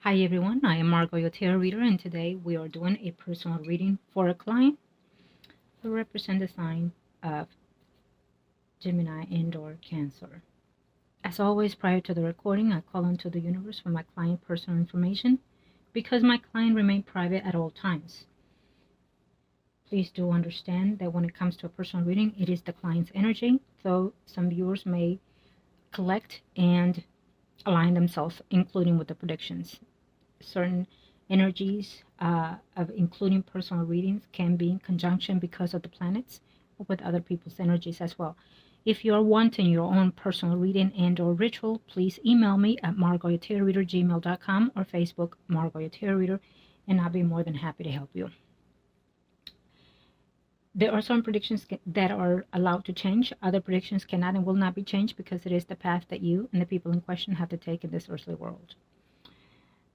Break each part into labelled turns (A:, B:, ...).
A: Hi everyone, I am Margot, your tarot reader, and today we are doing a personal reading for a client who represents the sign of Gemini and/or Cancer. As always, prior to the recording, I call onto the universe for my client personal information because my client remains private at all times. Please do understand that when it comes to a personal reading, it is the client's energy, so some viewers may collect and align themselves, including with the predictions. Certain energies of including personal readings can be in conjunction because of the planets with other people's energies as well. If you're wanting your own personal reading and or ritual, please email me at margourtarotreader@gmail.com or Facebook margourtarotreader, and I'll be more than happy to help you. There are some predictions that are allowed to change. Other predictions cannot and will not be changed because it is the path that you and the people in question have to take in this earthly world.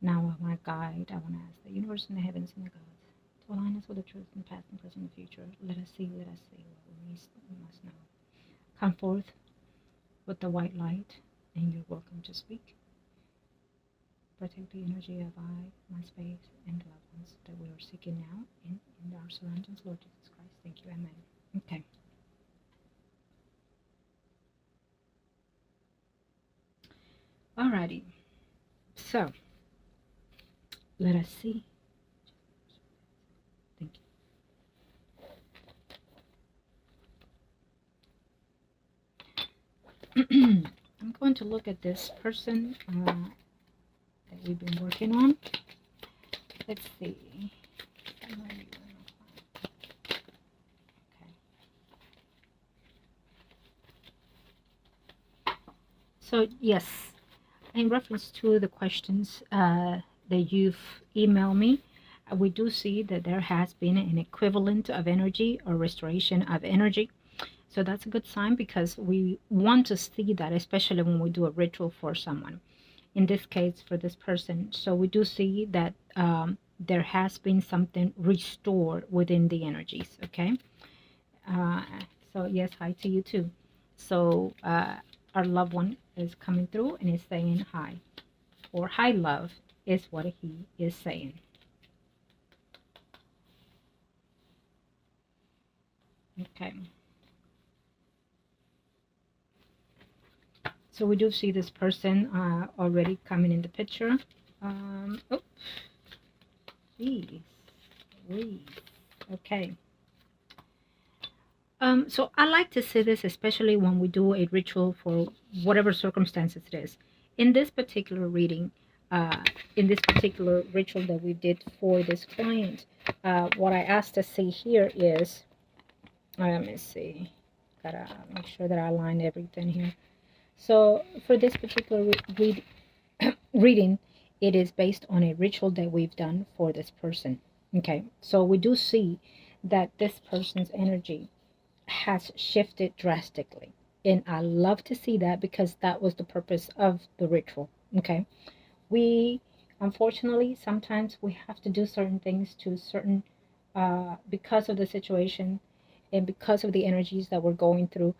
A: Now, I want to guide, I want to ask the universe and the heavens and the gods to align us with the truth in the past and present and future. Let us see what we must know. Come forth with the white light, and you're welcome to speak. Protect the energy of my space, and the loved ones that we are seeking now in our surroundings, Lord Jesus Christ. Thank you, amen. Okay. Alrighty. So, let us see. Thank you. I'm going to look at this person that we've been working on. Let's see. Okay. So, yes, in reference to the questions that you've emailed me, we do see that there has been an equivalent of energy or restoration of energy. So that's a good sign because we want to see that, especially when we do a ritual for someone. In this case, for this person. So we do see that there has been something restored within the energies, okay? So yes, hi to you too. So our loved one is coming through and is saying hi, or hi love is what he is saying. Okay. So we do see this person already coming in the picture. Oh, please. Okay. So I like to say this, especially when we do a ritual for whatever circumstances it is. In this particular reading, in this particular ritual that we did for this client, what I asked to see here is, let me see, gotta make sure that I align everything here. So for this particular reading, it is based on a ritual that we've done for this person. Okay, so we do see that this person's energy has shifted drastically, and I love to see that because that was the purpose of the ritual. Okay, we unfortunately sometimes we have to do certain things to certain because of the situation and because of the energies that we're going through.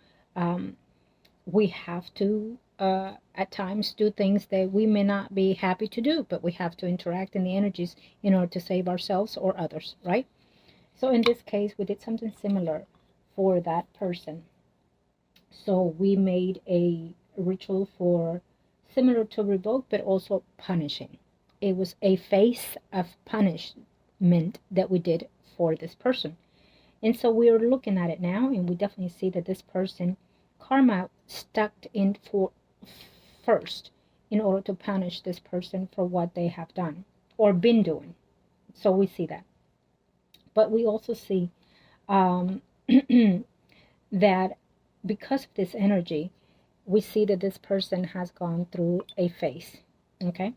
A: We have to at times do things that we may not be happy to do, but we have to interact in the energies in order to save ourselves or others, right? So in this case, we did something similar for that person. So we made a ritual for similar to revoke, but also punishing. It was a phase of punishment that we did for this person. And so we're looking at it now, and we definitely see that this person, karma stuck in for first in order to punish this person for what they have done or been doing. So we see that. But we also see that because of this energy, we see that this person has gone through a phase. Okay?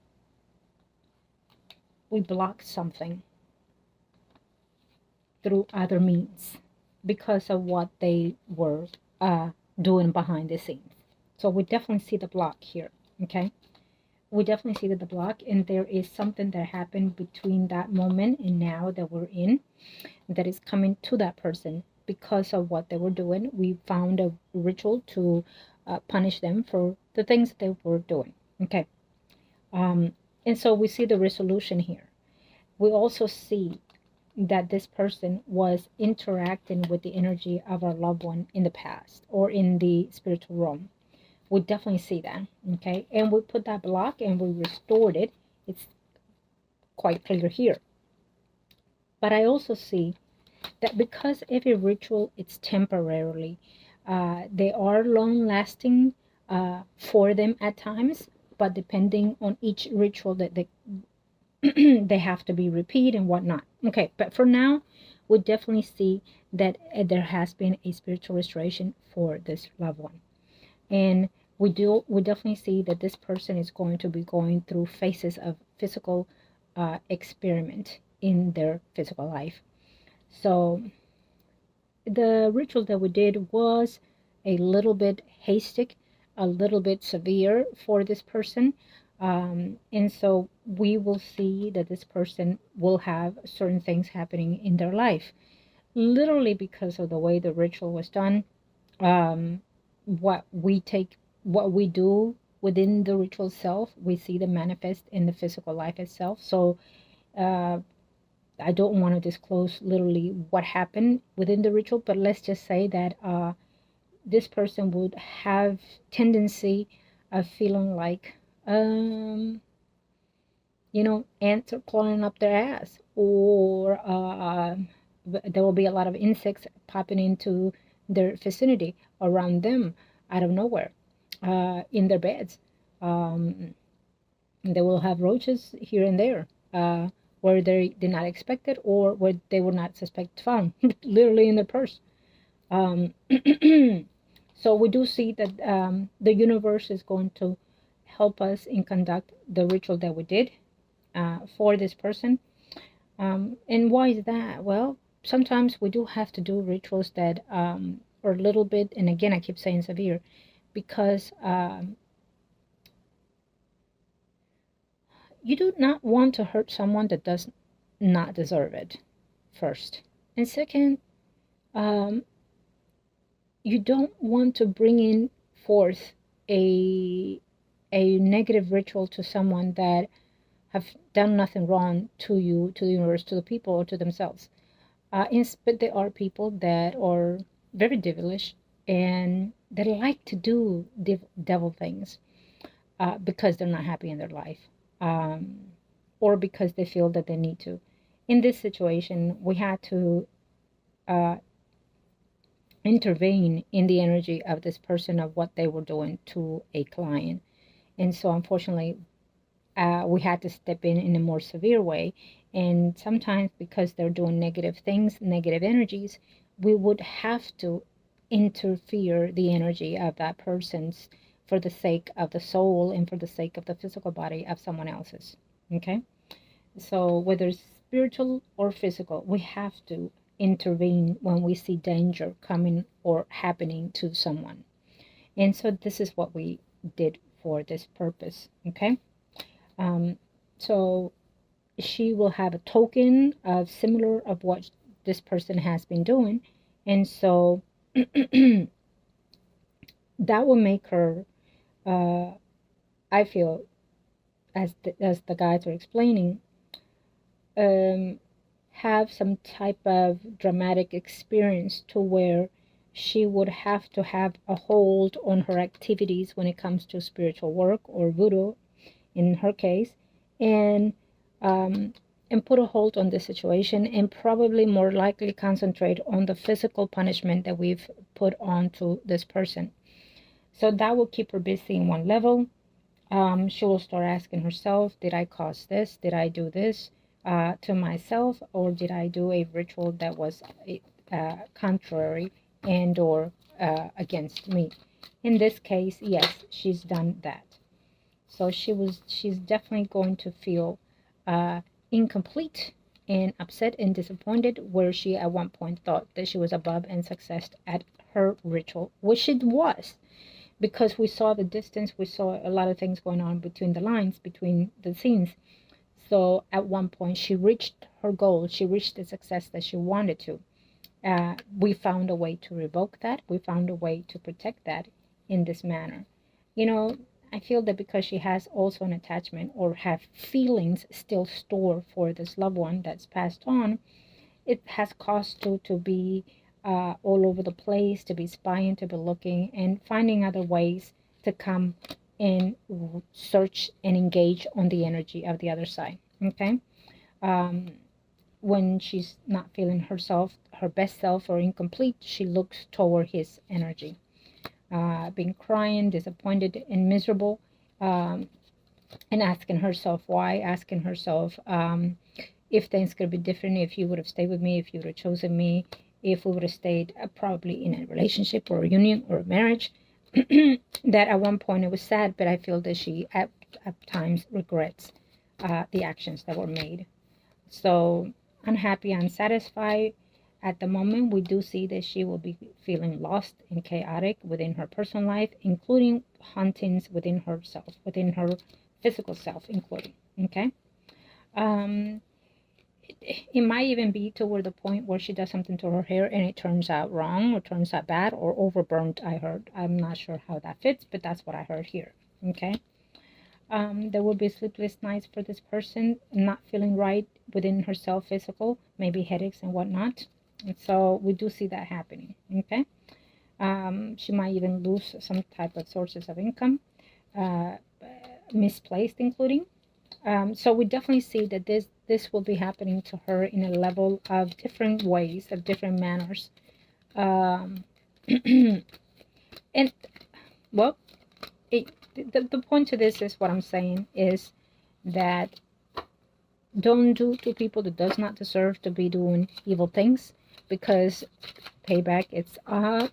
A: We blocked something through other means because of what they were doing behind the scenes. So we definitely see the block here. Okay? We definitely see that the block, and there is something that happened between that moment and now that we're in that is coming to that person because of what they were doing. We found a ritual to punish them for the things that they were doing. Okay. And so we see the resolution here. We also see that this person was interacting with the energy of our loved one in the past or in the spiritual realm. We definitely see that, okay? And we put that block and we restored it. It's quite clear here. But I also see that because every ritual it's temporarily, they are long lasting for them at times, but depending on each ritual that they they have to be repeated and whatnot. Okay, but for now, we definitely see that there has been a spiritual restoration for this loved one, and we definitely see that this person is going to be going through phases of physical experiment in their physical life. So the ritual that we did was a little bit hasty, a little bit severe for this person. And so we will see that this person will have certain things happening in their life, literally because of the way the ritual was done. What we do within the ritual itself, we see the manifest in the physical life itself. So I don't want to disclose literally what happened within the ritual, but let's just say that this person would have tendency of feeling like, ants are crawling up their ass, or there will be a lot of insects popping into their vicinity around them out of nowhere in their beds. They will have roaches here and there. Where they did not expect it or where they would not suspect found, literally in their purse. So we do see that the universe is going to help us in conduct the ritual that we did for this person. And why is that? Well, sometimes we do have to do rituals that are a little bit, and again, I keep saying severe, because you do not want to hurt someone that does not deserve it, first. And second, you don't want to bring in forth a negative ritual to someone that have done nothing wrong to you, to the universe, to the people, or to themselves. But there are people that are very devilish and they like to do devil things because they're not happy in their life. Or because they feel that they need to. In this situation, we had to intervene in the energy of this person of what they were doing to a client. And so unfortunately, we had to step in a more severe way. And sometimes because they're doing negative things, negative energies, we would have to interfere the energy of that person's for the sake of the soul and for the sake of the physical body of someone else's. Okay? So whether it's spiritual or physical, we have to intervene when we see danger coming or happening to someone. And so this is what we did for this purpose. Okay? So she will have a token of similar of what this person has been doing. And so that will make her I feel, as the guides are explaining, have some type of dramatic experience to where she would have to have a hold on her activities when it comes to spiritual work or voodoo, in her case, and put a hold on the situation, and probably more likely concentrate on the physical punishment that we've put onto this person. So that will keep her busy in one level. She will start asking herself, did I cause this? Did I do this to myself? Or did I do a ritual that was contrary and or against me? In this case, yes, she's done that. So she's definitely going to feel incomplete and upset and disappointed, where she at one point thought that she was above and success at her ritual, which it was. Because we saw the distance, we saw a lot of things going on between the lines, between the scenes. So at one point, she reached her goal. She reached the success that she wanted to. We found a way to revoke that. We found a way to protect that in this manner. You know, I feel that because she has also an attachment or have feelings still stored for this loved one that's passed on, it has caused her to be all over the place, to be spying, to be looking and finding other ways to come and search and engage on the energy of the other side. Okay. When she's not feeling herself, her best self, or incomplete, she looks toward his energy, being crying, disappointed, and miserable, and asking herself why, asking herself if things could be different, if you would have stayed with me, if you would have chosen me, if we would have stayed probably in a relationship or a union or a marriage. That at one point it was sad, but I feel that she at times regrets the actions that were made. So unhappy, unsatisfied. At the moment, we do see that she will be feeling lost and chaotic within her personal life, including hauntings within herself, within her physical self, including. Okay. It might even be toward the point where she does something to her hair and it turns out wrong or turns out bad or overburnt, I heard. I'm not sure how that fits, but that's what I heard here. Okay. There will be sleepless nights for this person, not feeling right within herself, physical, maybe headaches and whatnot. And so we do see that happening. Okay. She might even lose some type of sources of income, misplaced, including. So we definitely see that this will be happening to her in a level of different ways, of different manners. And well, the point to this is what I'm saying is that don't do to people that does not deserve to be doing evil things, because payback, it's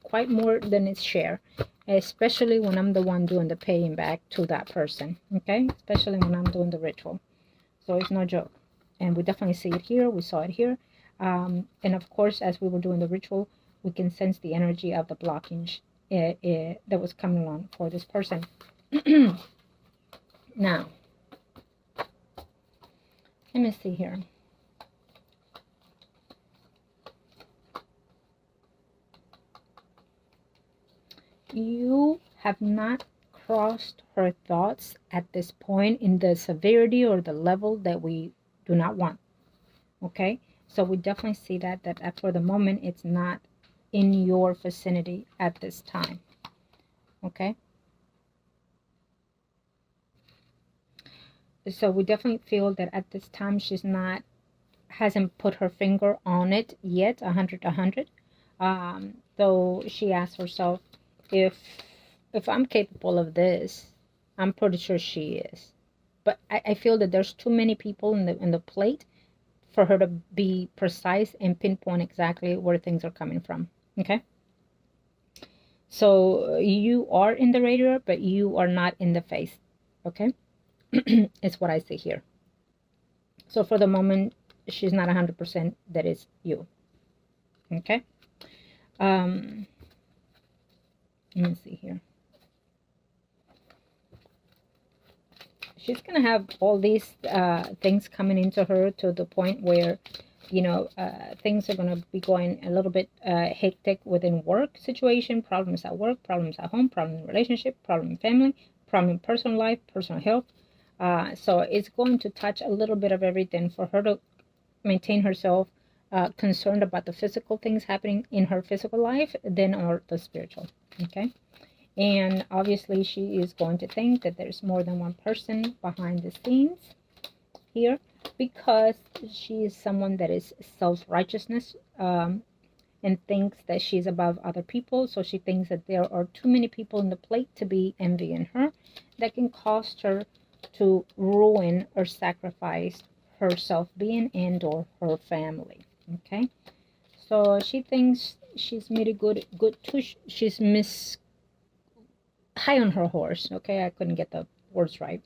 A: quite more than its share, especially when I'm the one doing the paying back to that person. Okay, especially when I'm doing the ritual. So it's no joke, and we definitely see it here. We saw it here, and of course, as we were doing the ritual, we can sense the energy of the blockage that was coming along for this person. Now, let me see here. You have not crossed her thoughts at this point in the severity or the level that we do not want. Okay, so we definitely see that for the moment it's not in your vicinity at this time. Okay, so we definitely feel that at this time she's not, hasn't put her finger on it yet, 100. Though she asks herself, if I'm capable of this, I'm pretty sure she is. But I feel that there's too many people in the plate for her to be precise and pinpoint exactly where things are coming from. Okay, so you are in the radar, but you are not in the face. Okay, it's what I see here. So for the moment, she's not 100%. That is you. Okay. Let me see here. She's gonna have all these things coming into her to the point where, you know, things are gonna be going a little bit hectic within work situation, problems at work, problems at home, problem in relationship, problem in family, problem in personal life, personal health. So it's going to touch a little bit of everything for her to maintain herself concerned about the physical things happening in her physical life than or the spiritual. Okay, and obviously she is going to think that there's more than one person behind the scenes here, because she is someone that is self-righteousness and thinks that she's above other people. So she thinks that there are too many people in the plate to be envying her, that can cost her to ruin or sacrifice her self-being and or her family. Okay, so she thinks she's made a good tush. She's high on her horse. Okay, I couldn't get the words right,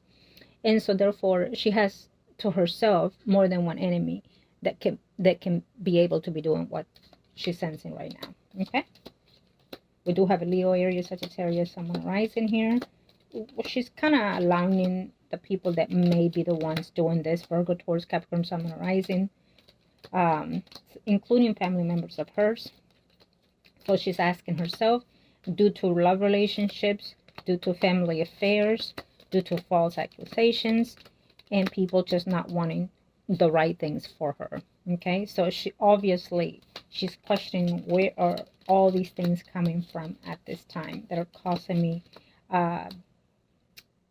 A: and so therefore she has to herself more than one enemy that can be able to be doing what she's sensing right now. Okay, we do have a Leo, Aries, Sagittarius, Sun, Moon, Rising here. She's kind of allowing the people that may be the ones doing this, Virgo, Taurus, Capricorn, Sun, Moon, Rising, including family members of hers. So she's asking herself, due to love relationships, due to family affairs, due to false accusations, and people just not wanting the right things for her. Okay, so she's questioning, where are all these things coming from at this time that are causing me, that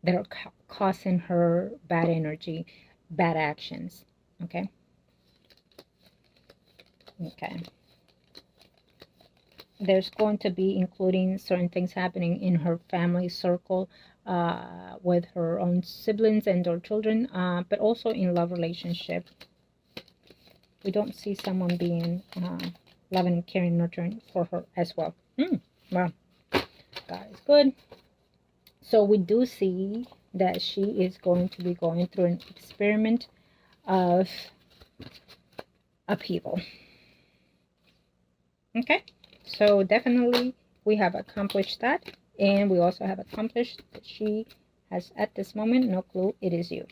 A: are causing her bad energy, bad actions. Okay. Okay. There's going to be including certain things happening in her family circle, with her own siblings and or children, but also in love relationship. We don't see someone being loving, caring, nurturing for her as well. Well, God is good. So we do see that she is going to be going through an experiment of upheaval. Okay, so definitely we have accomplished that, and we also have accomplished that she has at this moment no clue it is you.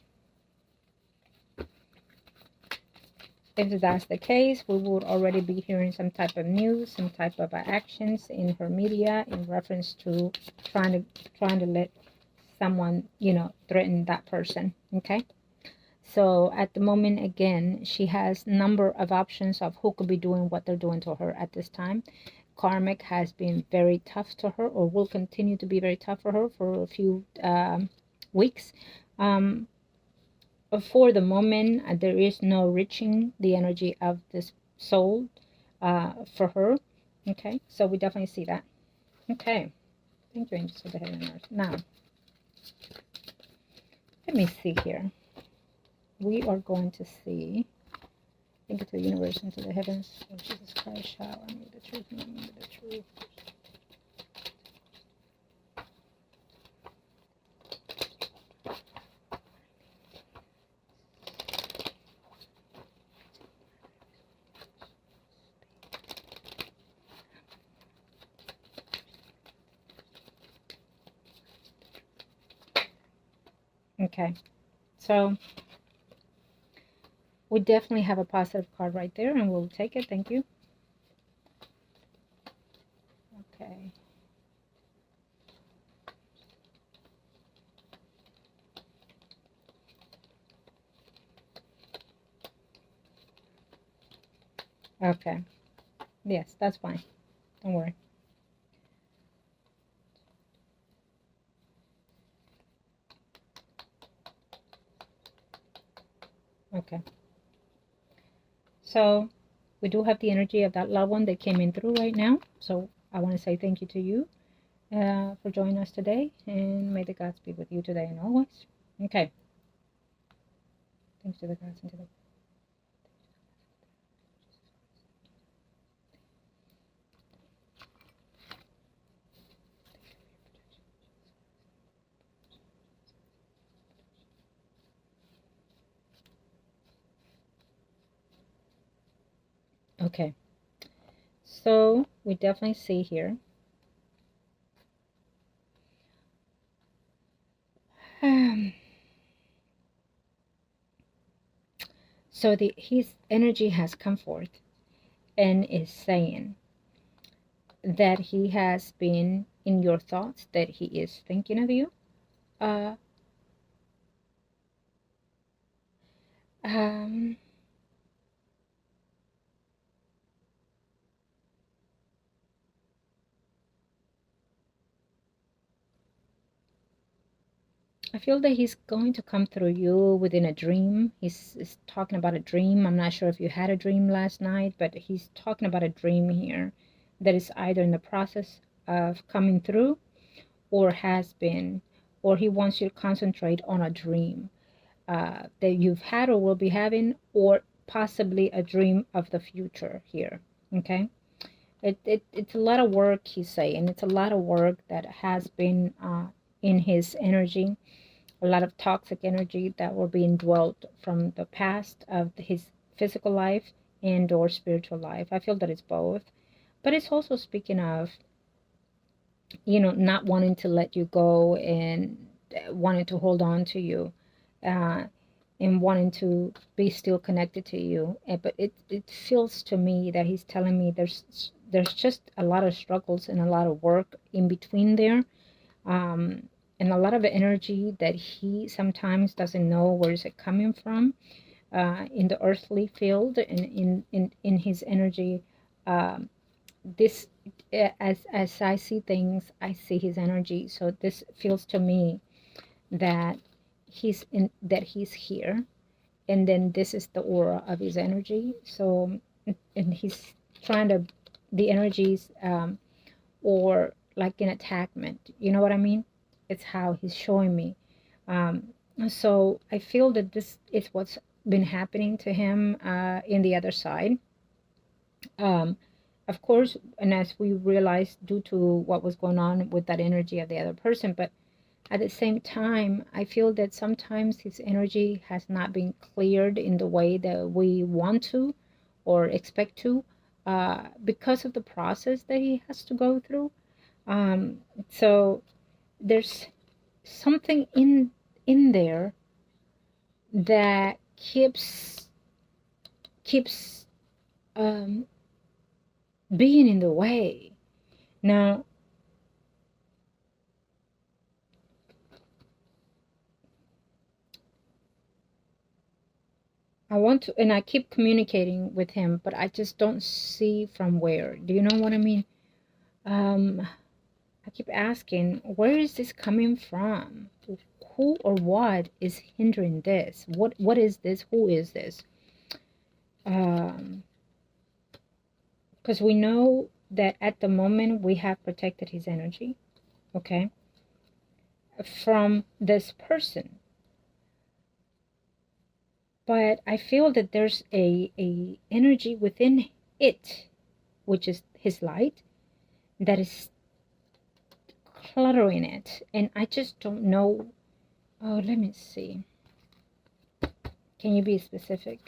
A: If that's the case, we would already be hearing some type of news, some type of actions in her media in reference to trying to let someone, threaten that person. Okay. So at the moment, again, she has number of options of who could be doing what they're doing to her at this time. Karmic has been very tough to her, or will continue to be very tough for her for a few weeks. For the moment, there is no reaching the energy of this soul for her. Okay, so we definitely see that. Okay, thank you, angels of the heaven and earth. Now, let me see here. We are going to see, thank you to the universe and to the heavens. Oh, Jesus Christ, shower me with the truth, me with the truth. Okay, so we definitely have a positive card right there, and we'll take it. Thank you. Okay. Okay. Yes, that's fine. Don't worry. Okay. So we do have the energy of that loved one that came in through right now. So I want to say thank you to you for joining us today, and may the gods be with you today and always. Okay. Thanks to the gods and to the... Okay. So we definitely see here. So his energy has come forth and is saying that he has been in your thoughts, that he is thinking of you. I feel that he's going to come through you within a dream. He's talking about a dream. I'm not sure if you had a dream last night, but he's talking about a dream here that is either in the process of coming through, or has been, or he wants you to concentrate on a dream that you've had or will be having, or possibly a dream of the future here. Okay. It's a lot of work, he's saying. It's a lot of work that has been in his energy, a lot of toxic energy that were being dwelt from the past of his physical life and or spiritual life. I feel that it's both, but it's also speaking of, not wanting to let you go and wanting to hold on to you, and wanting to be still connected to you. But it feels to me that he's telling me there's just a lot of struggles and a lot of work in between there. And a lot of energy that he sometimes doesn't know where is it coming from, in the earthly field, and in his energy. This as I see things, I see his energy. So this feels to me that he's here, and then this is the aura of his energy. So, and he's trying to, the energies, or like an attackment, you know what I mean? It's how he's showing me. um, so I feel that this is what's been happening to him, in the other side. um, of course, and as we realized, due to what was going on with that energy of the other person. But at the same time, I feel that sometimes his energy has not been cleared in the way that we want to or expect to, because of the process that he has to go through. So there's something in there that keeps being in the way. Now, I want to, and I keep communicating with him, but I just don't see from where. Do you know what I mean? I keep asking, where is this coming from? Who or what is hindering this? What is this? Who is this? Because we know that at the moment we have protected his energy, okay, from this person. But I feel that there's a energy within it, which is his light, that is cluttering it, and I just don't know. Oh, let me see. Can you be specific?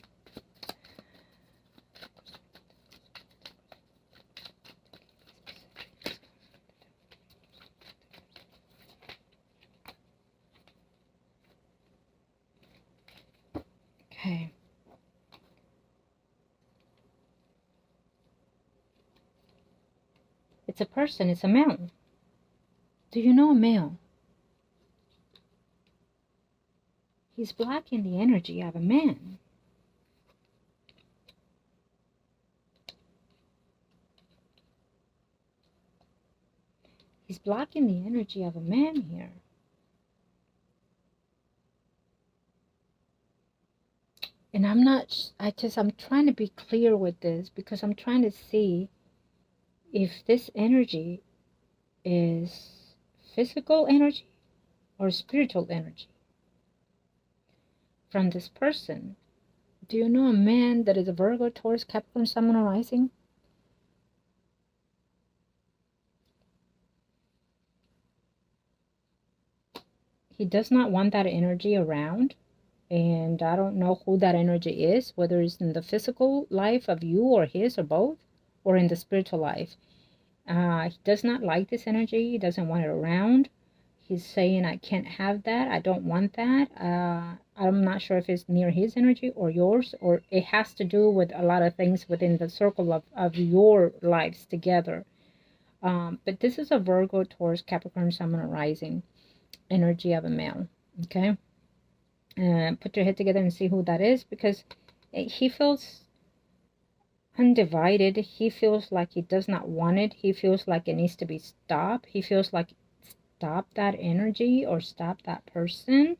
A: Okay. It's a person. It's a male. Do you know a male? He's blocking the energy of a man. He's blocking the energy of a man here. And I'm trying to be clear with this, because I'm trying to see if this energy is physical energy or spiritual energy from this person. Do you know a man that is a Virgo, Taurus, Capricorn, Sun, Moon, or Rising? He does not want that energy around. And I don't know who that energy is, whether it's in the physical life of you or his or both, or in the spiritual life. He does not like this energy. He doesn't want it around. He's saying, I can't have that. I don't want that. I'm not sure if it's near his energy or yours, or it has to do with a lot of things within the circle of your lives together. But this is a Virgo, Taurus, Capricorn, Sun, Moon, Rising energy of a male. Okay? Put your head together and see who that is, because he feels undivided. He feels like he does not want it. He feels like it needs to be stopped. He feels like stop that energy, or stop that person,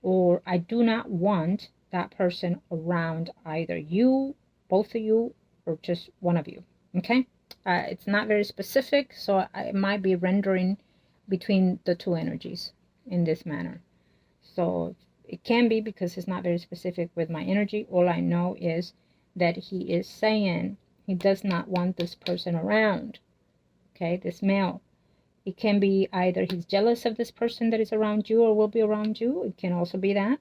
A: or I do not want that person around either you, both of you, or just one of you. Okay? It's not very specific, so it might be rendering between the two energies in this manner. So it can be because it's not very specific with my energy. All I know is that he is saying he does not want this person around. Okay, this male. It can be either he's jealous of this person that is around you or will be around you. It can also be that.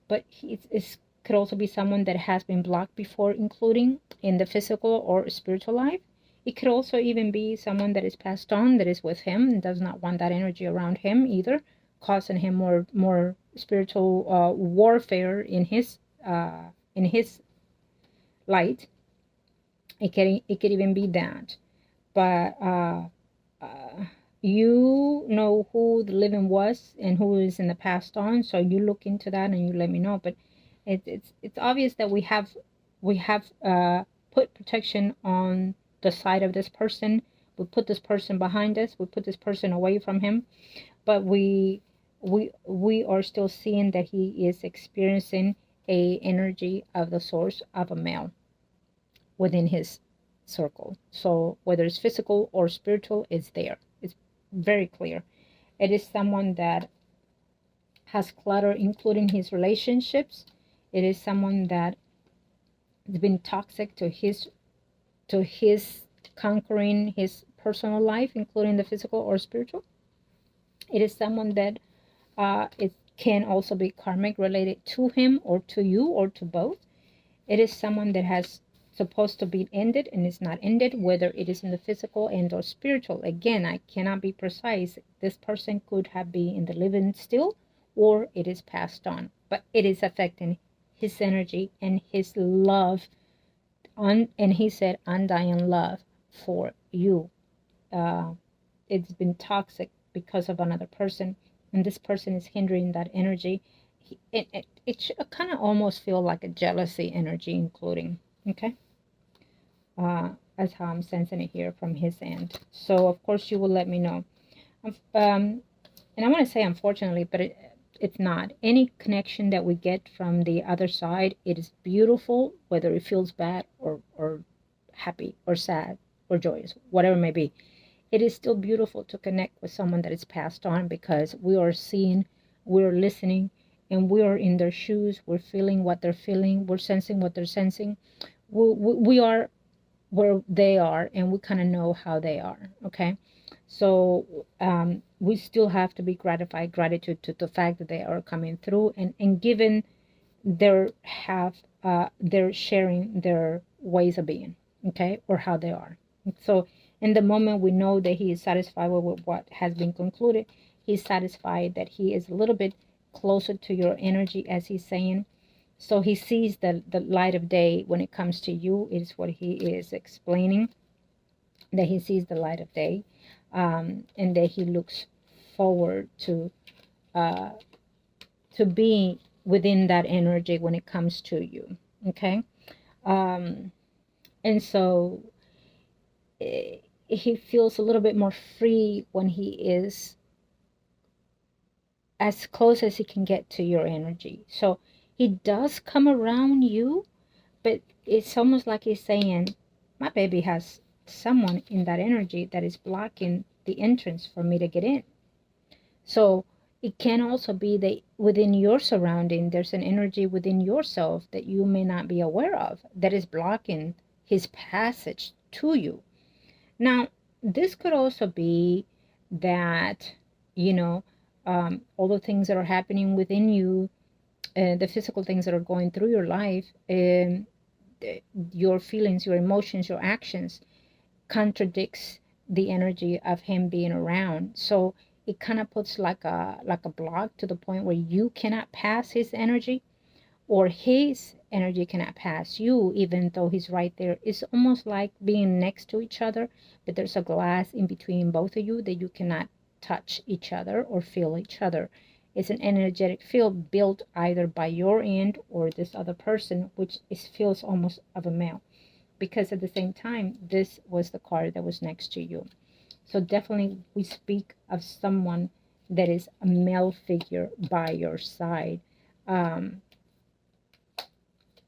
A: But it could also be someone that has been blocked before, including in the physical or spiritual life. It could also even be someone that is passed on, that is with him and does not want that energy around him either, causing him more spiritual warfare in his light. It could even be that. But you know who the living was and who is in the past on, so you look into that and you let me know. But it's obvious that we have put protection on the side of this person. We put this person behind us, we put this person away from him, but we are still seeing that he is experiencing a energy of the source of a male within his circle. So whether it's physical or spiritual, it's there. It's very clear. It is someone that has clutter, including his relationships. It is someone that has been toxic to his conquering his personal life, including the physical or spiritual. It is someone that it can also be karmic related to him or to you or to both. It is someone that has supposed to be ended and is not ended, whether it is in the physical and or spiritual. Again, I cannot be precise. This person could have been in the living still, or it is passed on, but it is affecting his energy and his love on, and he said undying love for you. It's been toxic because of another person, and this person is hindering that energy. It should kind of almost feel like a jealousy energy, including, okay? That's how I'm sensing it here from his end. So, of course, you will let me know. And I want to say unfortunately, but it's not. Any connection that we get from the other side, it is beautiful, whether it feels bad or happy or sad or joyous, whatever it may be. It is still beautiful to connect with someone that is passed on, because we are seeing, we're listening, and we are in their shoes. We're feeling what they're feeling. We're sensing what they're sensing. We are where they are, and we kind of know how they are, okay? So we still have to be gratitude to the fact that they are coming through, and given they're sharing their ways of being, okay, or how they are. So in the moment we know that he is satisfied with what has been concluded, he's satisfied that he is a little bit closer to your energy, as he's saying. So he sees the light of day when it comes to you, is what he is explaining, that he sees the light of day, and that he looks forward to be within that energy when it comes to you, okay? And so he feels a little bit more free when he is as close as he can get to your energy. So he does come around you, but it's almost like he's saying, my baby has someone in that energy that is blocking the entrance for me to get in. So it can also be that within your surrounding, there's an energy within yourself that you may not be aware of that is blocking his passage to you. Now, this could also be that, all the things that are happening within you, the physical things that are going through your life, your feelings, your emotions, your actions contradicts the energy of him being around. So it kind of puts like a block to the point where you cannot pass his energy, or his energy cannot pass you, even though he's right there. It's almost like being next to each other, but there's a glass in between both of you that you cannot touch each other or feel each other. It's an energetic field built either by your end or this other person, which feels almost of a male, because at the same time, this was the card that was next to you. So definitely we speak of someone that is a male figure by your side,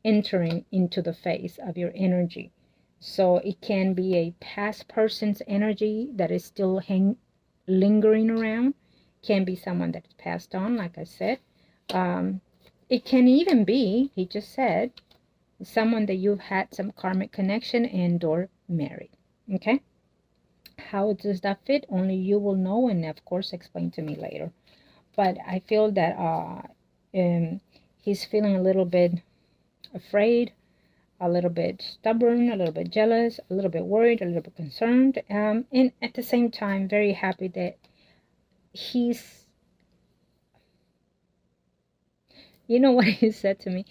A: entering into the phase of your energy. So it can be a past person's energy that is still lingering around. Can be someone that is passed on, like I said. It can even be, he just said, someone that you've had some karmic connection and or married. Okay? How does that fit? Only you will know, and of course explain to me later. But I feel that he's feeling a little bit afraid, a little bit stubborn, a little bit jealous, a little bit worried, a little bit concerned, and at the same time very happy that he's, you know what he said to me,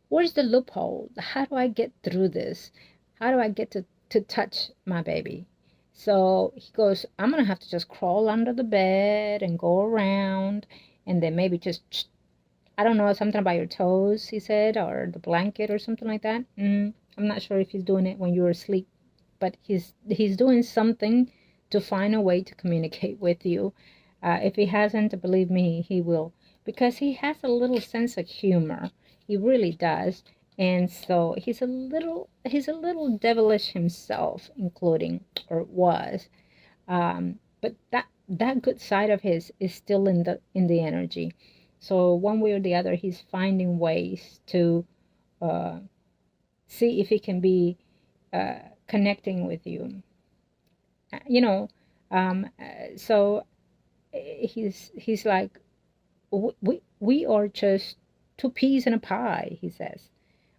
A: where's the loophole? How do I get through this? How do I get to touch my baby? So he goes, I'm going to have to just crawl under the bed and go around and then maybe just, I don't know, something about your toes, he said, or the blanket or something like that. I'm not sure if he's doing it when you're asleep, but he's doing something to find a way to communicate with you. If he hasn't, believe me, he will, because he has a little sense of humor. He really does. And so he's a little devilish himself, including, or was. But that good side of his is still in the energy. So one way or the other, he's finding ways to uh, see if he can be connecting with you. You know, so he's like, we are just two peas in a pie. He says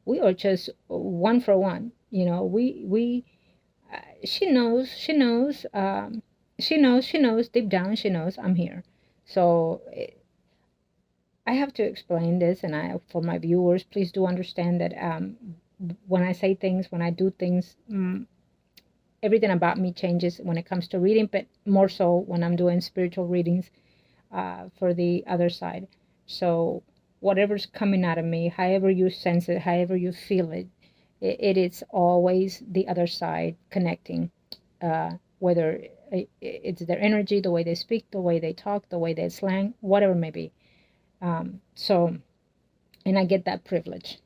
A: we are just one for one. We she knows deep down, she knows I'm here. So I have to explain this, and for my viewers, please do understand that when I say things, when I do things, everything about me changes when it comes to reading, but more so when I'm doing spiritual readings for the other side. So whatever's coming out of me, however you sense it, however you feel it, it is always the other side connecting, whether it's their energy, the way they speak, the way they talk, the way they slang, whatever it may be. So, and I get that privilege.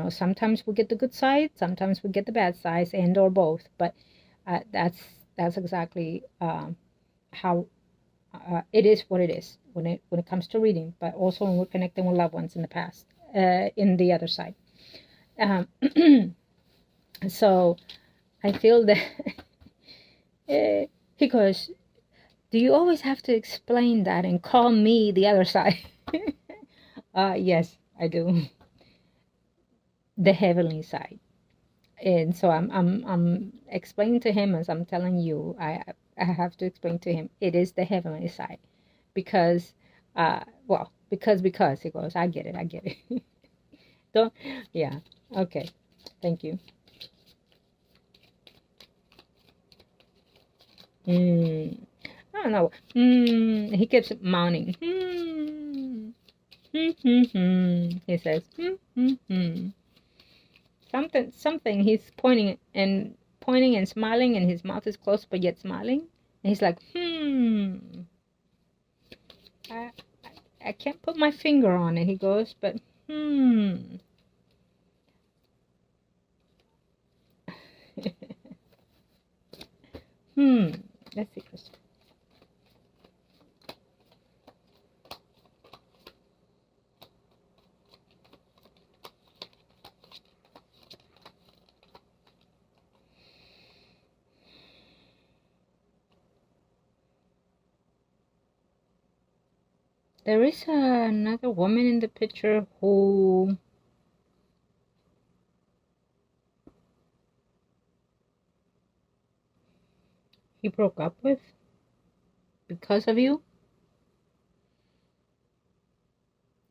A: Sometimes we get the good side, sometimes we get the bad side, and or both. But that's exactly how it is. What it is when it comes to reading, but also when we're connecting with loved ones in the past, in the other side. So I feel that he goes, do you always have to explain that and call me the other side? Yes, I do. The heavenly side. And so I'm explaining to him, as I'm telling you, I have to explain to him it is the heavenly side, because because he goes, I get it. Don't, yeah, okay, thank you. I don't know. He keeps moaning. He says, something. He's pointing and smiling, and his mouth is closed but yet smiling. And he's like, I, I can't put my finger on it. He goes, but let's see, Christopher. There is another woman in the picture who he broke up with because of you.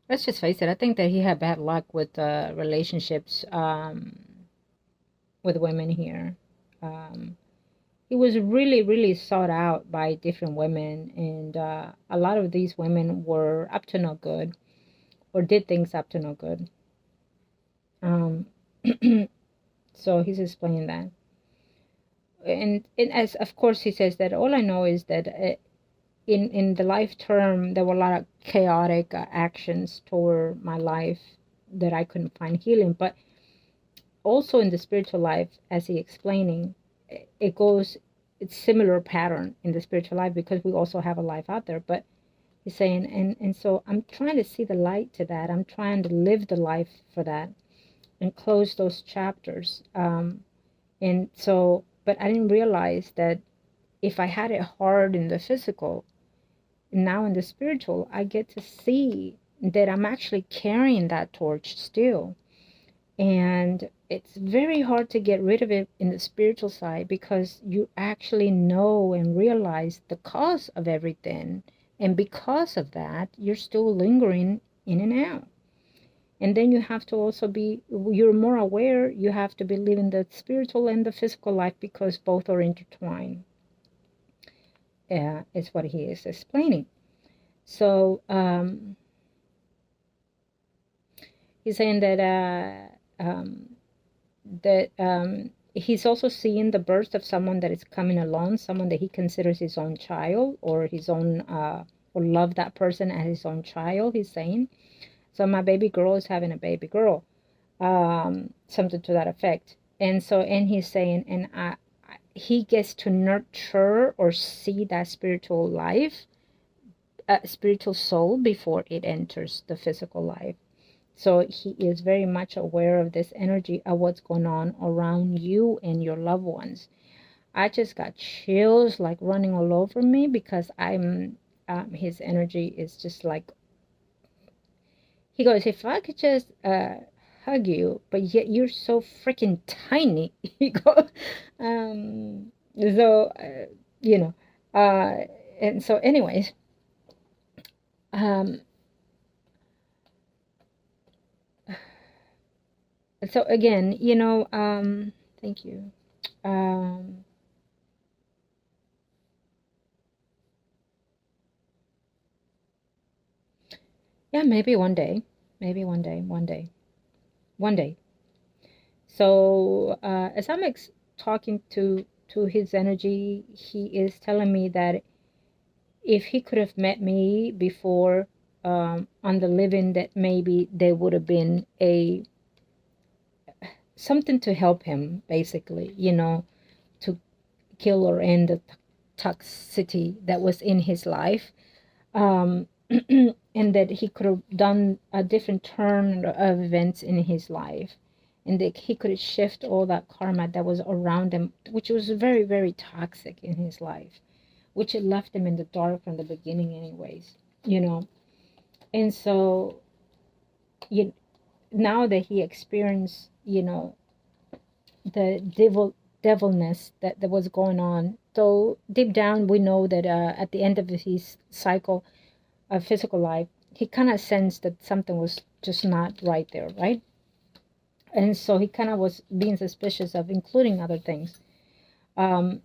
A: Let's just face it. I think that he had bad luck with relationships with women here. He was really, really sought out by different women, and a lot of these women were up to no good, or did things up to no good. So he's explaining that, and as of course he says that all I know is that in the life term there were a lot of chaotic actions toward my life that I couldn't find healing, but also in the spiritual life, as he explaining, it's similar pattern in the spiritual life, because we also have a life out there. But he's saying, and so I'm trying to see the light to that. I'm trying to live the life for that and close those chapters. And so, but I didn't realize that if I had it hard in the physical, now in the spiritual, I get to see that I'm actually carrying that torch still. And it's very hard to get rid of it in the spiritual side, because you actually know and realize the cause of everything. And because of that, you're still lingering in and out. And then you have to also you're more aware, you have to be living the spiritual and the physical life, because both are intertwined. is what he is explaining. So he's saying that he's also seeing the birth of someone that is coming along, someone that he considers his own child, or his own or love that person as his own child. He's saying, so my baby girl is having a baby girl, something to that effect. And so, and he's saying, and he gets to nurture or see that spiritual life, spiritual soul, before it enters the physical life. So he is very much aware of this energy of what's going on around you and your loved ones. I just got chills like running all over me, because his energy is just like, he goes, if I could just hug you, but yet you're so freaking tiny. He goes, so you know, and so anyways, so again, you know, thank you. Yeah, maybe one day, one day. So as I'm talking to his energy, he is telling me that if he could have met me before on the living, that maybe there would have been something to help him, basically, you know, to kill or end the toxicity that was in his life. And that he could have done a different turn of events in his life, and that he could shift all that karma that was around him, which was very, very toxic in his life, which had left him in the dark from the beginning anyways, you know. And so now that he experienced, you know, the devilness that was going on, so deep down we know that at the end of his cycle of physical life, he kind of sensed that something was just not right there, right? And so he kind of was being suspicious of including other things. And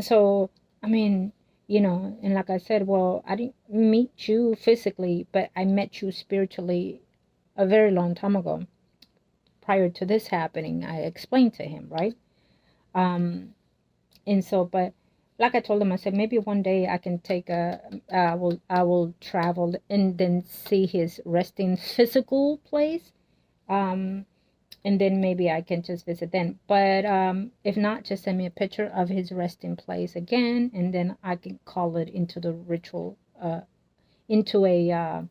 A: so, I mean, you know, and like I said, well, I didn't meet you physically, but I met you spiritually a very long time ago. Prior to this happening, I explained to him, right? And so, but like I told him, I said, maybe one day I can take I will travel and then see his resting physical place. And then maybe I can just visit then. But if not, just send me a picture of his resting place again, and then I can call it into the ritual, into a,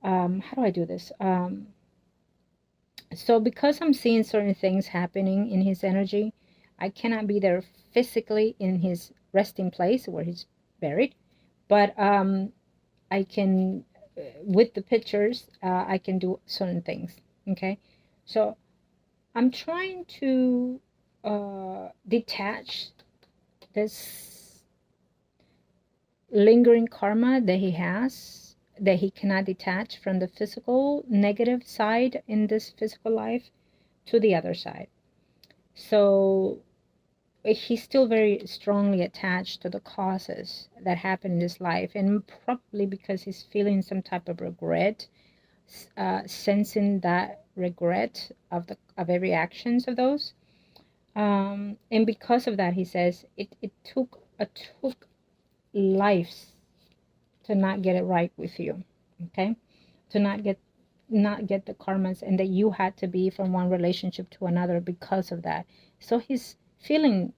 A: how do I do this? So because I'm seeing certain things happening in his energy, I cannot be there physically in his resting place where he's buried, but I can, with the pictures, I can do certain things. Okay, so I'm trying to detach this lingering karma that he has, that he cannot detach from the physical negative side in this physical life to the other side. So he's still very strongly attached to the causes that happen in his life, and probably because he's feeling some type of regret, sensing that regret of every actions of those, and because of that, he says it took lives to not get it right with you, okay, to not get the karmas, and that you had to be from one relationship to another because of that. So he's feeling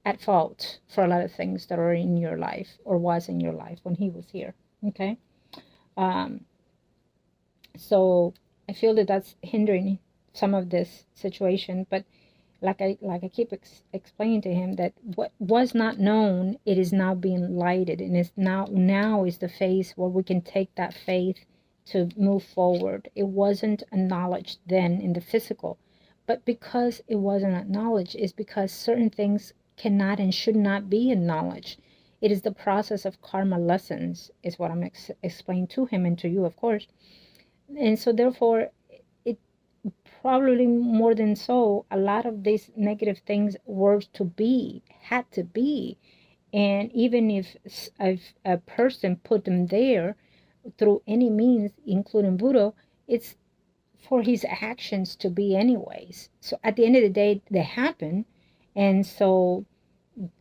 A: at fault for a lot of things that are in your life or was in your life when he was here, okay. So I feel that that's hindering some of this situation, but like I keep explaining to him, that what was not known, it is now being lighted, and it's now is the phase where we can take that faith to move forward. It wasn't acknowledged then in the physical, but because it wasn't acknowledged is because certain things cannot and should not be acknowledged. It is the process of karma lessons, is what I'm explaining to him and to you, of course. And so therefore, probably more than so, a lot of these negative things were to be, had to be. And even if a person put them there through any means, including voodoo, it's for his actions to be anyways. So at the end of the day, they happen. And so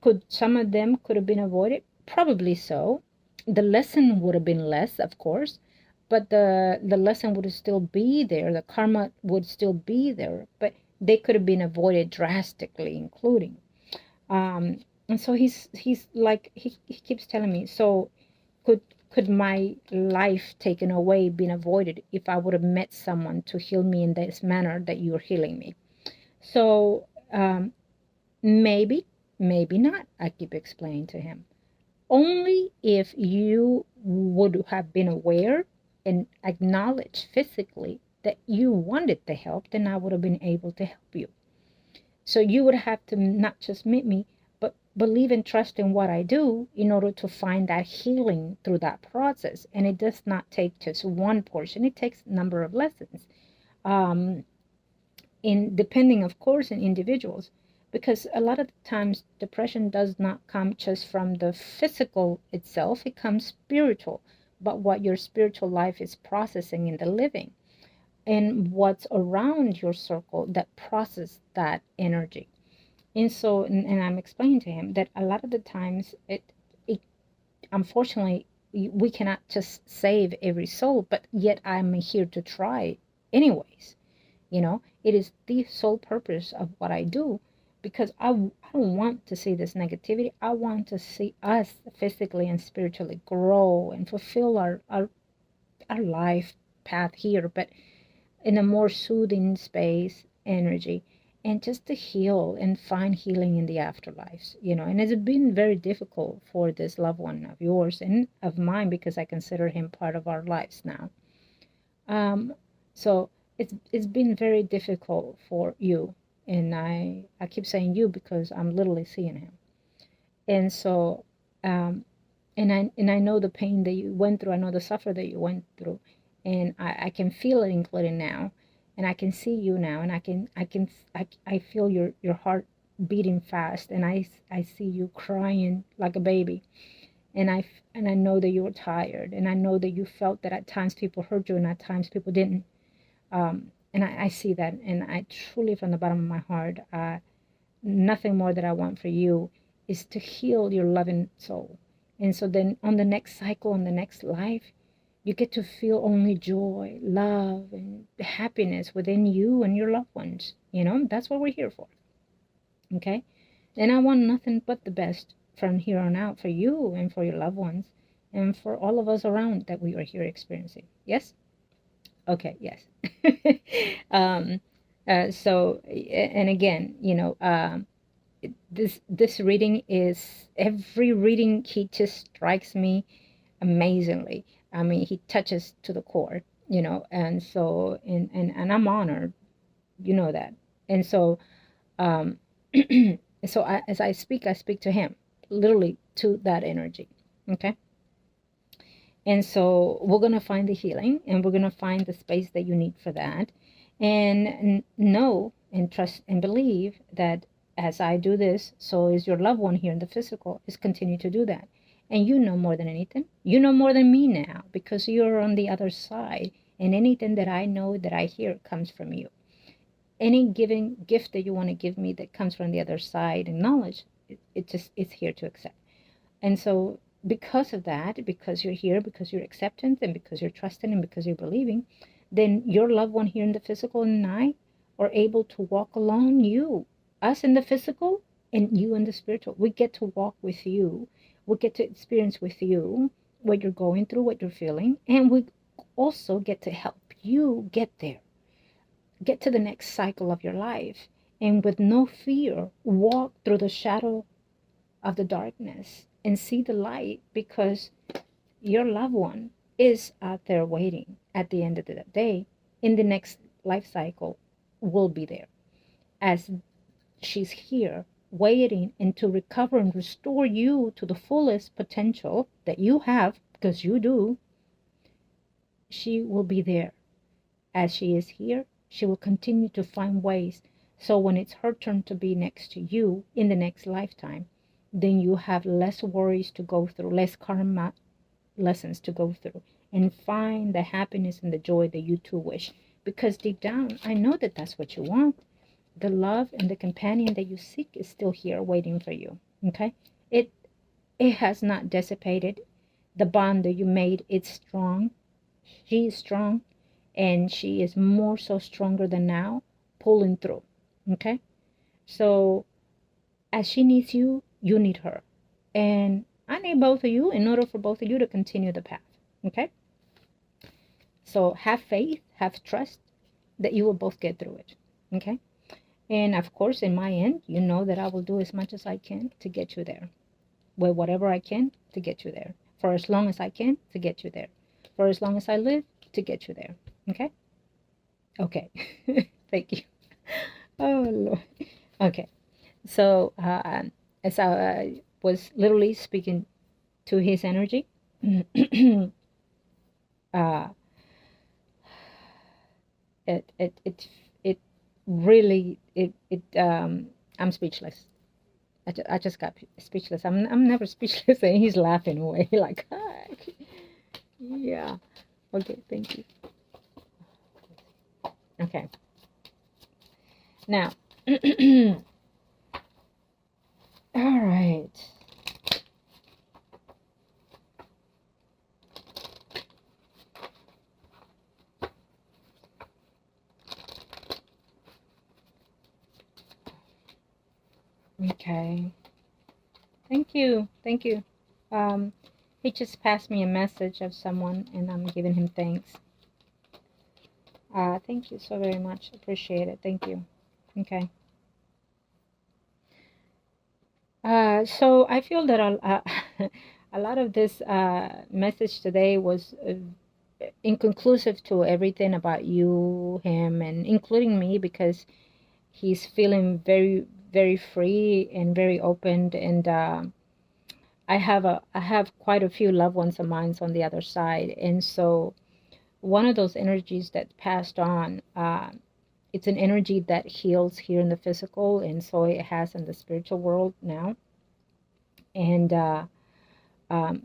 A: could some of them could have been avoided? Probably so. The lesson would have been less, of course, but the lesson would still be there. The karma would still be there, but they could have been avoided drastically, including. And so he's like he keeps telling me, so could could my life taken away been avoided if I would have met someone to heal me in this manner that you're healing me? So maybe, maybe not. I keep explaining to him. Only if you would have been aware and acknowledged physically that you wanted the help, then I would have been able to help you. So you would have to not just meet me, but believe and trust in what I do in order to find that healing through that process. And it does not take just one portion. It takes a number of lessons. In depending, of course, on individuals, because a lot of times depression does not come just from the physical itself. It comes spiritual, but what your spiritual life is processing in the living, and what's around your circle that process that energy. And so, and I'm explaining to him that a lot of the times it unfortunately, we cannot just save every soul, but yet I'm here to try anyways. It is the sole purpose of what I do, because I don't want to see this negativity. I want to see us physically and spiritually grow and fulfill our life path here, but in a more soothing space, energy, and just to heal and find healing in the afterlives. And it's been very difficult for this loved one of yours and of mine, because I consider him part of our lives now. So it's been very difficult for you, and I keep saying you because I'm literally seeing him. And so and I know the pain that you went through. I know the suffer that you went through, and I can feel it, including now, and I can see you now, and I feel your heart beating fast, and I see you crying like a baby, and I know that you were tired, and I know that you felt that at times people hurt you and at times people didn't. And I see that, and I truly, from the bottom of my heart, nothing more that I want for you is to heal your loving soul. And so then on the next cycle, on the next life, you get to feel only joy, love, and happiness within you and your loved ones. That's what we're here for. Okay? And I want nothing but the best from here on out for you and for your loved ones and for all of us around that we are here experiencing. Yes? Okay, yes. So, and again, this reading is, every reading, he just strikes me amazingly. I mean, he touches to the core, and so, and I'm honored, that. And so, so as I speak to him, literally to that energy. Okay. And so we're going to find the healing, and we're going to find the space that you need for that. And know and trust and believe that as I do this, so is your loved one here in the physical, is continue to do that. And you know more than anything. You know more than me now, because you're on the other side. And anything that I know, that I hear, comes from you. Any given gift that you want to give me that comes from the other side and knowledge, it's here to accept. And so because of that, because you're here, because you're acceptant, and because you're trusting, and because you're believing, then your loved one here in the physical and I are able to walk along you, us in the physical and you in the spiritual. We get to walk with you. We get to experience with you what you're going through, what you're feeling, and we also get to help you get there, get to the next cycle of your life, and with no fear, walk through the shadow of the darkness and see the light, because your loved one is out there waiting at the end of the day. In the next life cycle, will be there as she's here waiting, and to recover and restore you to the fullest potential that you have, because you do. She will be there as she is here, She will continue to find ways. So when it's her turn to be next to you in the next lifetime, then you have less worries to go through, less karma lessons to go through, and find the happiness and the joy that you two wish. Because deep down, I know that that's what you want. The love and the companion that you seek is still here waiting for you. Okay? It it has not dissipated. The bond that you made, it's strong. She is strong, and she is more so stronger than now, pulling through. Okay? So as she needs you, you need her. And I need both of you in order for both of you to continue the path. Okay? So have faith, have trust that you will both get through it. Okay? And of course, in my end, you know that I will do as much as I can to get you there. With whatever I can to get you there. For as long as I can to get you there. For as long as I live to get you there. Okay? Okay. Thank you. Oh, Lord. Okay. So, as I was literally speaking to his energy, it really, I'm speechless. I just got speechless. I'm never speechless, and he's laughing away like, ah. Yeah. Okay, thank you. Okay. Now, all right. Okay. Thank you. Thank you. He just passed me a message of someone, and I'm giving him thanks. Thank you so very much. Appreciate it. Thank you. Okay. So I feel that a lot of this message today was inconclusive to everything about you, him, and including me, because he's feeling very, very free and very open. And I have quite a few loved ones of mine on the other side, and so one of those energies that passed on, it's an energy that heals here in the physical, and so it has in the spiritual world now. And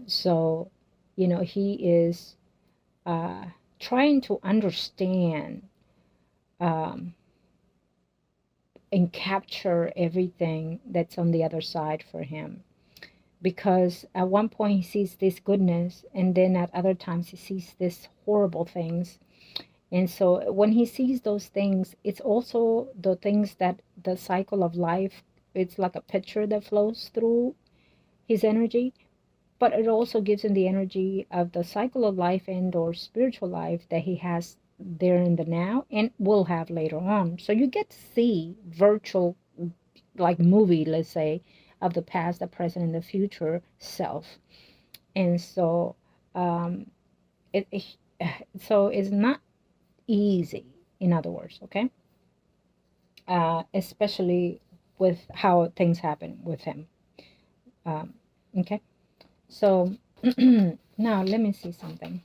A: so, you know, he is trying to understand and capture everything that's on the other side for him. Because at one point he sees this goodness, and then at other times he sees this horrible things. And so when he sees those things, it's also the things that the cycle of life, it's like a picture that flows through his energy, but it also gives him the energy of the cycle of life and or spiritual life that he has there in the now and will have later on. So you get to see virtual, like movie, let's say, of the past, the present, and the future self. And so so it's not easy, in other words, okay? Especially with how things happen with him. Okay, so now let me see something.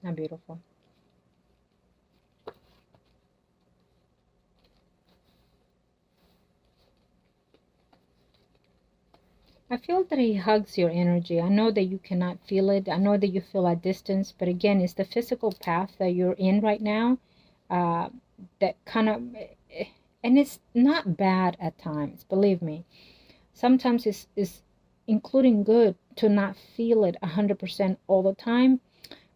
A: How beautiful. I feel that he hugs your energy. I know that you cannot feel it. I know that you feel a distance, but again, it's the physical path that you're in right now that kind of, and it's not bad at times, believe me. Sometimes it's including good to not feel it 100% all the time,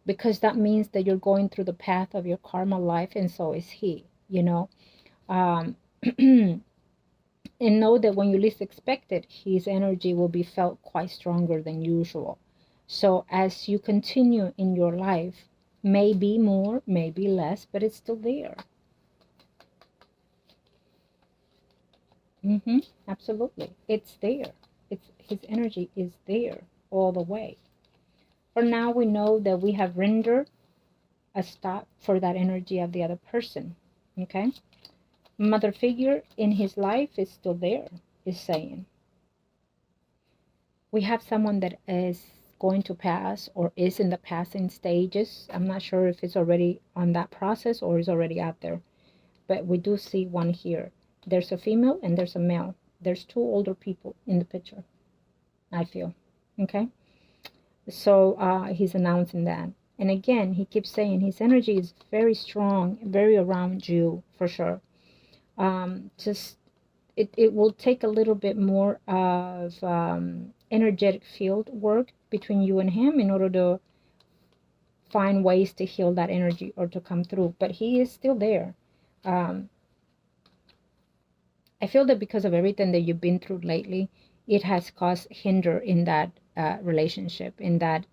A: because that means that you're going through the path of your karma life, and so is he, you know. And know that when you least expect it, his energy will be felt quite stronger than usual. So as you continue in your life, maybe more, maybe less, but it's still there. Absolutely. It's there. It's his energy is there all the way. For now, we know that we have rendered a stop for that energy of the other person. Okay? Mother figure in his life is still there, is saying. We have someone that is going to pass or is in the passing stages. I'm not sure if it's already on that process or is already out there, but we do see one here. There's a female and there's a male. There's two older people in the picture, I feel. Okay? So he's announcing that. And again, he keeps saying his energy is very strong, very around you, for sure. Just it will take a little bit more of energetic field work between you and him in order to find ways to heal that energy or to come through. But he is still there. I feel that because of everything that you've been through lately, it has caused hinder in that relationship, in that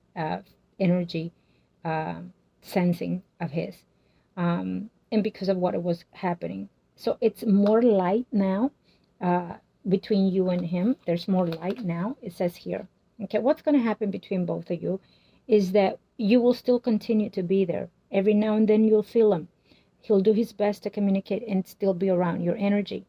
A: energy sensing of his, and because of what it was happening. So it's more light now between you and him. There's more light now, it says here. Okay, what's going to happen between both of you is that you will still continue to be there. Every now and then you'll feel him. He'll do his best to communicate and still be around your energy.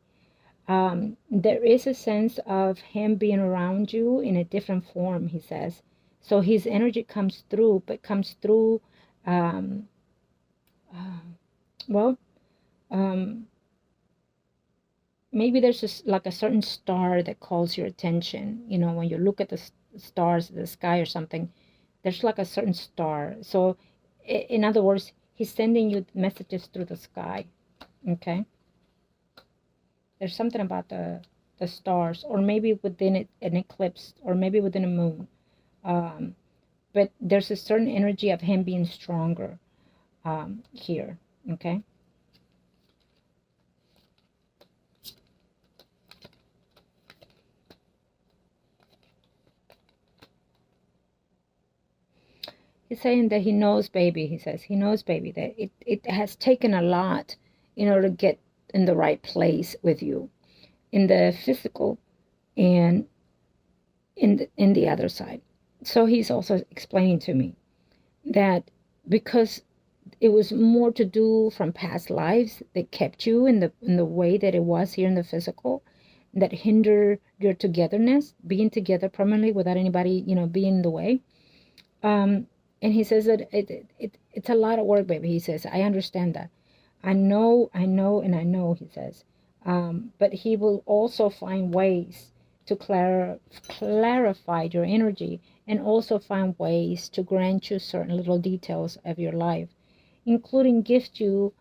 A: There is a sense of him being around you in a different form, he says. So his energy comes through, but comes through, maybe there's just like a certain star that calls your attention. You know, when you look at the stars, the sky or something, there's like a certain star. So in other words, he's sending you messages through the sky. Okay. There's something about the stars, or maybe within it, an eclipse, or maybe within a moon. But there's a certain energy of him being stronger here. Okay. He's saying that he knows, baby, he says, he knows, baby, that it has taken a lot in order to get in the right place with you, in the physical and in the other side. So he's also explaining to me that because it was more to do from past lives that kept you in the way that it was here in the physical, that hinder your togetherness, being together permanently without anybody, being in the way. And he says that it's a lot of work, baby. He says, I understand that. I know, he says. But he will also find ways to clarify your energy, and also find ways to grant you certain little details of your life, including gift you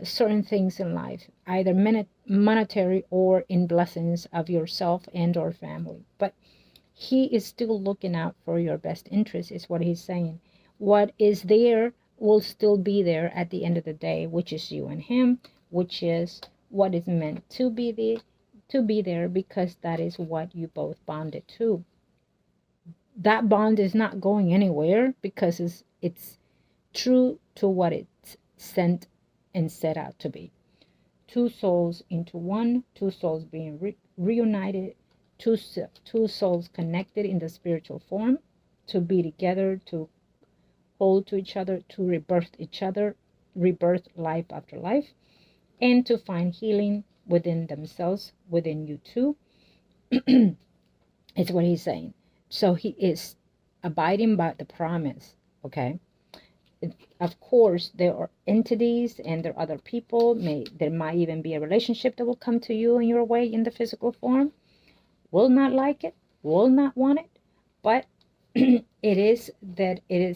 A: certain things in life, either monetary or in blessings of yourself and or family. But he is still looking out for your best interest, is what he's saying. What is there will still be there at the end of the day, which is you and him, which is what is meant to be there, because that is what you both bonded to. That bond is not going anywhere, because it's true to what it's sent and set out to be. Two souls into one, two souls being reunited, two souls connected in the spiritual form, to be together, to hold to each other, to rebirth each other, rebirth life after life, and to find healing within themselves, within you too. It's what he's saying. So he is abiding by the promise. Okay. Of course, there are entities and there are other people. There might even be a relationship that will come to you in your way in the physical form. Will not like it, will not want it, but it is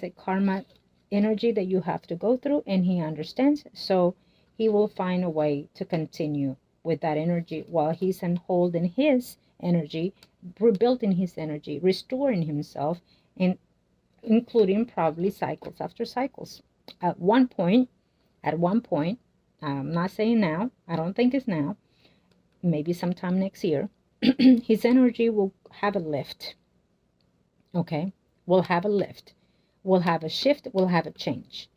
A: a karma energy that you have to go through, and he understands. So he will find a way to continue with that energy while he's holding his energy, rebuilding his energy, restoring himself, and including probably cycles after cycles. At one point, I'm not saying now, I don't think it's now, maybe sometime next year, his energy will have a lift. Okay, will have a lift, will have a shift, will have a change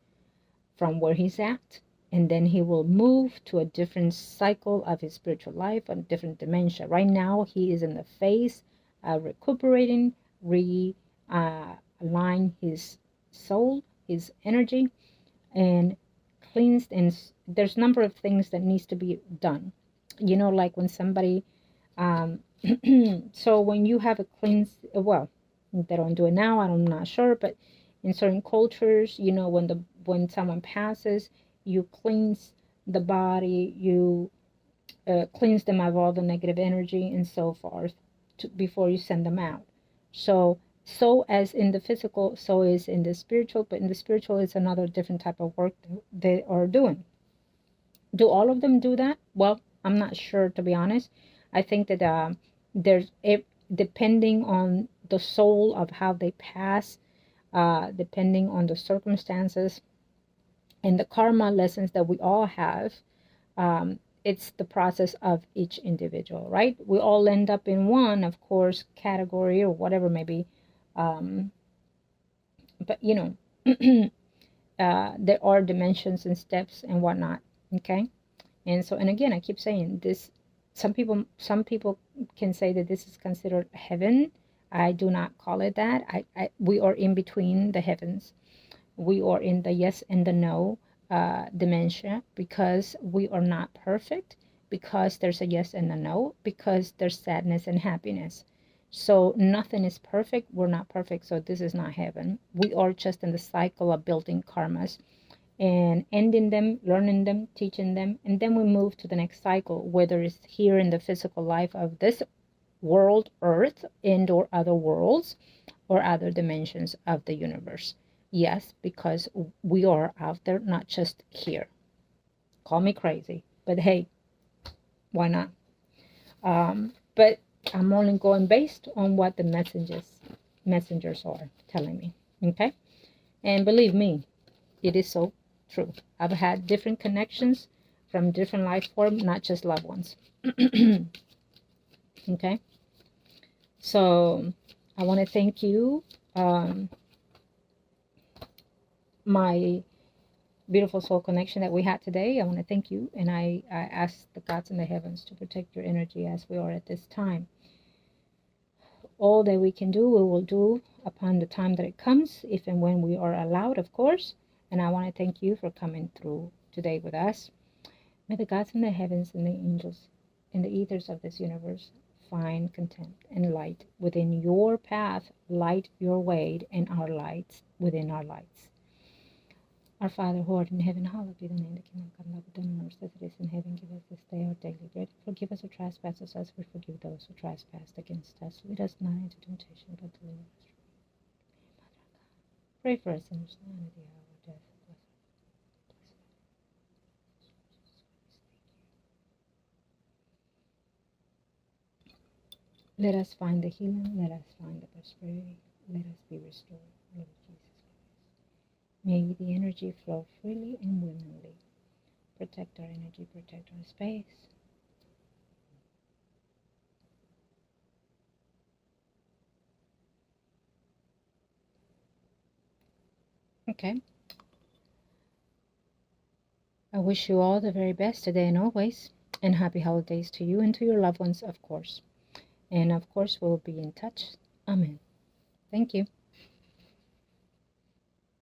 A: from where he's at, and then he will move to a different cycle of his spiritual life, a different dimension. Right now, he is in the phase of recuperating, realign his soul, his energy, and cleansed. And there's a number of things that needs to be done. You know, like when somebody, so when you have a cleanse, well, they don't do it now, I'm not sure, but in certain cultures, you know, when someone passes, you cleanse the body, you cleanse them of all the negative energy and so forth before you send them out. So as in the physical, so is in the spiritual, but in the spiritual it's another different type of work they are doing. Do all of them do that? Well, I'm not sure, to be honest. I think that there's, depending on the soul of how they pass, depending on the circumstances and the karma lessons that we all have, it's the process of each individual, right? We all end up in one, of course, category or whatever maybe, but you know, there are dimensions and steps and whatnot. Okay, and so, and again, I keep saying this. Some people can say that this is considered heaven. I do not call it that. We are in between the heavens. We are in the yes and the no dimension, because we are not perfect, because there's a yes and a no, because there's sadness and happiness. So nothing is perfect. We're not perfect. So this is not heaven. We are just in the cycle of building karmas and ending them, learning them, teaching them, and then we move to the next cycle, whether it's here in the physical life of this world, earth, and or other worlds or other dimensions of the universe. Yes, because we are out there, not just here. Call me crazy, but hey, why not? But I'm only going based on what the messengers are telling me. Okay, and believe me, it is so true. I've had different connections from different life forms, not just loved ones. Okay, so I want to thank you, my beautiful soul connection that we had today. I want to thank you, and I ask the gods in the heavens to protect your energy as we are at this time. All that we can do, we will do upon the time that it comes, if and when we are allowed, of course. And I want to thank you for coming through today with us. May the gods in the heavens and the angels and the ethers of this universe find content and light within your path, light your way, and our lights within our lights. Our Father, who art in heaven, hallowed be the name. The kingdom come, thy will be done on earth as it is in heaven. Give us this day our daily bread. Forgive us our trespasses as we forgive those who trespass against us. Lead us not into temptation, but deliver us from evil. Pray for us sinners now and at the hour of our death. Let us find the healing. Let us find the prosperity. Let us be restored. Lord Jesus. May the energy flow freely and willingly. Protect our energy, protect our space. Okay. I wish you all the very best today and always. And happy holidays to you and to your loved ones, of course. And of course, we'll be in touch. Amen. Thank you.